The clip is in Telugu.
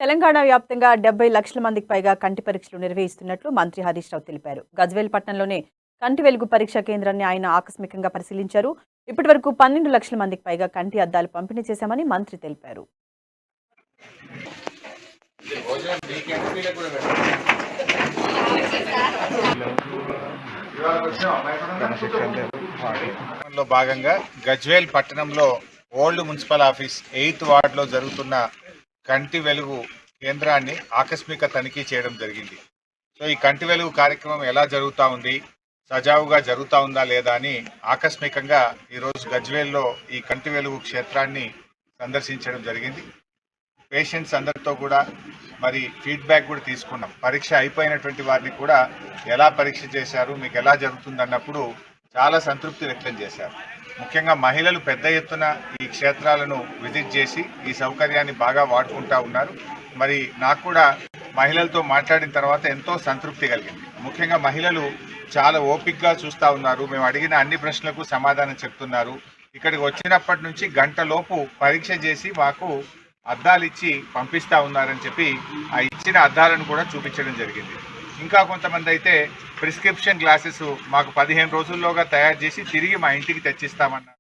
తెలంగాణ వ్యాప్తంగా 70 లక్షల మందికి పైగా కంటి పరీక్షలు నిర్వహిస్తున్నట్లు మంత్రి హరీష్ రావు తెలిపారు. గజ్వేల్ పట్టణంలోని కంటి వెలుగు పరీక్షా కేంద్రాన్ని ఆయన ఆకస్మికంగా పరిశీలించారు. ఇప్పటివరకు 12 లక్షల మందికి పైగా కంటి అద్దాలు పంపిణీ చేశామని మంత్రి తెలిపారు. భాగంగా గజ్వేల్ పట్టణంలో ఓల్డ్ మున్సిపల్ ఆఫీస్ 8th వార్డులో జరుగుతున్న కంటి వెలుగు కేంద్రాన్ని ఆకస్మిక తనిఖీ చేయడం జరిగింది. సో ఈ కంటి వెలుగు కార్యక్రమం ఎలా జరుగుతూ ఉంది, సజావుగా జరుగుతూ ఉందా లేదా అని ఆకస్మికంగా ఈరోజు గజ్వేల్లో ఈ కంటి వెలుగు క్షేత్రాన్ని సందర్శించడం జరిగింది. పేషెంట్స్ అందరితో కూడా మరి ఫీడ్బ్యాక్ కూడా తీసుకున్నాం. పరీక్ష అయిపోయినటువంటి వారిని కూడా ఎలా పరీక్ష చేశారు, మీకు ఎలా జరుగుతుంది అన్నప్పుడు చాలా సంతృప్తి వ్యక్తం చేశారు. ముఖ్యంగా మహిళలు పెద్ద ఎత్తున ఈ క్షేత్రాలను విజిట్ చేసి ఈ సౌకర్యాన్ని బాగా వాడుకుంటూ ఉన్నారు. మరి నాకు కూడా మహిళలతో మాట్లాడిన తర్వాత ఎంతో సంతృప్తి కలిగింది. ముఖ్యంగా మహిళలు చాలా ఓపికగా చూస్తూ ఉన్నారు. మేము అడిగిన అన్ని ప్రశ్నలకు సమాధానం చెప్తున్నారు. ఇక్కడికి వచ్చినప్పటి నుంచి గంటలోపు పరీక్ష చేసి మాకు అద్దాలు ఇచ్చి పంపిస్తూ ఉన్నారని చెప్పి ఆ ఇచ్చిన అద్దాలను కూడా చూపించడం జరిగింది. ఇంకా కొంతమంది అయితే ప్రిస్క్రిప్షన్ గ్లాసెస్ మాకు 15 రోజుల్లోగా తయారు చేసి తిరిగి మా ఇంటికి తెచ్చిస్తామన్నారు.